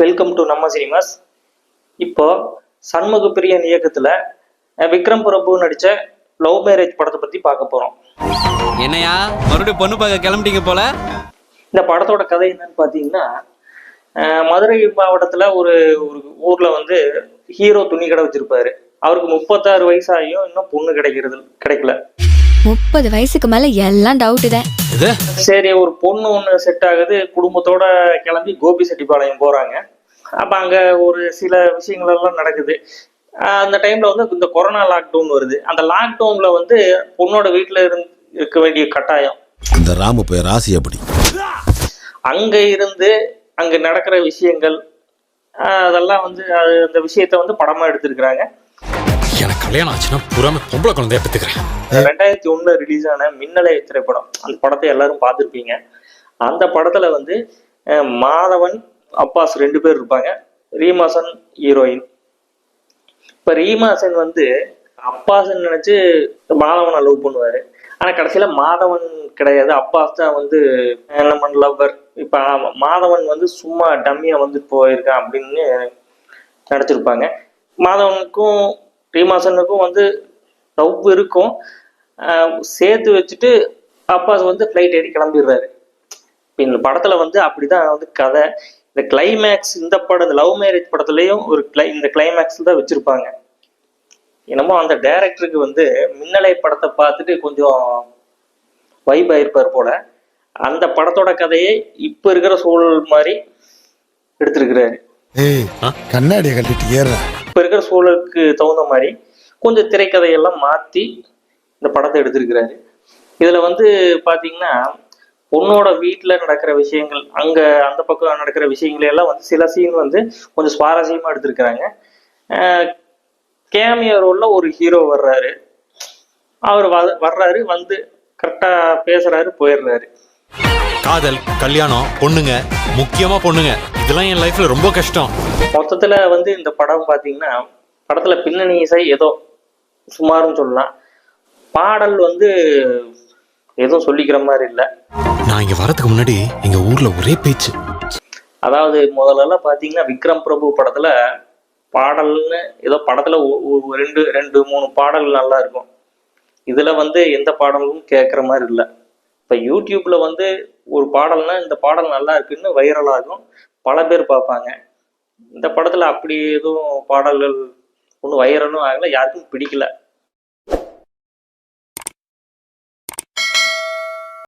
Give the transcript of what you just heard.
Welcome to நம்ம cinemas. இப்போ சண்முக பிரியன் இயக்கத்துல விக்ரம் பிரபு நடிச்ச லவ் மேரேஜ் படத்தை பத்தி பார்க்க போறோம். என்னையா மறுபடியும் பொண்ணு பார்க்க கிளம்பிட்டீங்க போல? இந்த படத்தோட கதை என்னன்னு பாத்தீங்கன்னா, மதுரை மாவட்டத்துல ஒரு ஒரு ஊர்ல வந்து ஹீரோ துணி கடை வச்சிருப்பாரு. அவருக்கு 36 வயசாகியும் இன்னும் பொண்ணு கிடைக்கல. 30 வயசுக்கு மேல எல்லாம் டவுட் தான். சரி, ஒரு பொண்ணு ஒண்ணு செட் ஆகுது. குடும்பத்தோட கிளம்பி கோபிசெட்டிப்பாளையம் போறாங்க. அப்ப அங்க ஒரு சில விஷயங்கள் எல்லாம் நடக்குது. அந்த டைம்ல வந்து இந்த கொரோனா லாக்டவுன் வருது. அந்த லாக்டவுன்ல வந்து பொண்ணோட வீட்டுல இருக்க வேண்டிய கட்டாயம். இந்த ராமு போய் ராசி அப்படி அங்க இருந்து அங்க நடக்கிற விஷயங்கள் அதெல்லாம் வந்து அந்த விஷயத்த வந்து படமா எடுத்திருக்கிறாங்க. எனக்கு கல்யாணம் ஆச்சுன்னா புறாம பொம்பளை குழந்தைய பெற்றுக்கிறேன். 2001 ரிலீஸ் ஆன மின்னலை திரைப்படம். அந்த படத்தை எல்லாரும் பார்த்துருப்பீங்க. அந்த படத்துல வந்து மாதவன், அப்பாஸ் 2 பேர் இருப்பாங்க. ரீமாசன் ஹீரோயின். இப்ப ரீமாசன் வந்து அப்பாஸ்ன்னு நினைச்சு மாதவனை லவ் பண்ணுவாரு. ஆனா கடைசியில மாதவன் கிடையாது, அப்பாஸ் தான் வந்து நம்ம லவ்வர். இப்ப மாதவன் வந்து சும்மா டம்மியா வந்து போயிருக்கான் அப்படின்னு நினைச்சிருப்பாங்க. மாதவனுக்கும் ரீமாசனுக்கும் வந்து லவ் இருக்கும். சேர்த்து வச்சுட்டு அப்பாஸ் வந்து ஃப்ளைட் ஏறி கிளம்பிடுறாரு. இப்போ இந்த படத்துல வந்து அப்படிதான் வந்து கதை. இந்த கிளைமேக்ஸ் இந்த படம், இந்த லவ் மேரேஜ் படத்துலயும் இந்த கிளைமேக்ஸ் தான் வச்சிருப்பாங்க. என்னமோ அந்த டைரக்டருக்கு வந்து மின்னலை படத்தை பார்த்துட்டு கொஞ்சம் வைப் ஆயிருப்பார் போல. அந்த படத்தோட கதையை இப்ப இருக்கிற சூழல் மாதிரி எடுத்திருக்கிறாரு. கண்ணாடியை கட்டிட்டு ஏற இப்ப இருக்கிற சூழலுக்கு தகுந்த மாதிரி கொஞ்சம் திரைக்கதையெல்லாம் மாத்தி இந்த படத்தை எடுத்திருக்கிறாரு. இதுல வந்து பாத்தீங்கன்னா, பொண்ணோட வீட்டுல நடக்கிற விஷயங்கள், அங்க அந்த பக்கம் நடக்கிற விஷயங்களை எல்லாம் வந்து சில சீன் வந்து கொஞ்சம் சுவாரஸ்யமா எடுத்திருக்கிறாங்க. கேமியோ ரோல்ல ஒரு ஹீரோ வர்றாரு. அவர் வர்றாரு, வந்து கரெக்டா பேசுறாரு, போயிடுறாரு. காதல், கல்யாணம், பொண்ணுங்க, முக்கியமா பொண்ணுங்க, இதெல்லாம் என் லைஃப்ல ரொம்ப கஷ்டம். மொத்தத்துல வந்து இந்த படம் பாத்தீங்கன்னா, படத்துல பின்னணி இசை ஏதோ சுமாருன்னு சொல்லலாம். பாடல் வந்து எதுவும் சொல்லிக்கிற மாதிரி இல்லை. நான் இங்க வரதுக்கு முன்னாடி எங்க ஊர்ல ஒரே பேச்சு. அதாவது முதல்ல பாத்தீங்கன்னா, விக்ரம் பிரபு படத்துல பாடல்னு ஏதோ படத்துல ரெண்டு மூணு பாடல் நல்லா இருக்கும். இதுல வந்து எந்த பாடலும் கேட்குற மாதிரி இல்லை. இப்ப யூடியூப்ல வந்து ஒரு பாடல்னா இந்த பாடல் நல்லா இருக்குன்னு வைரல் ஆகும், பல பேர் பார்ப்பாங்க. இந்த படத்துல அப்படி எதுவும் பாடல்கள் ஒன்றும் வைரலும் ஆகல, யாருக்கும் பிடிக்கல.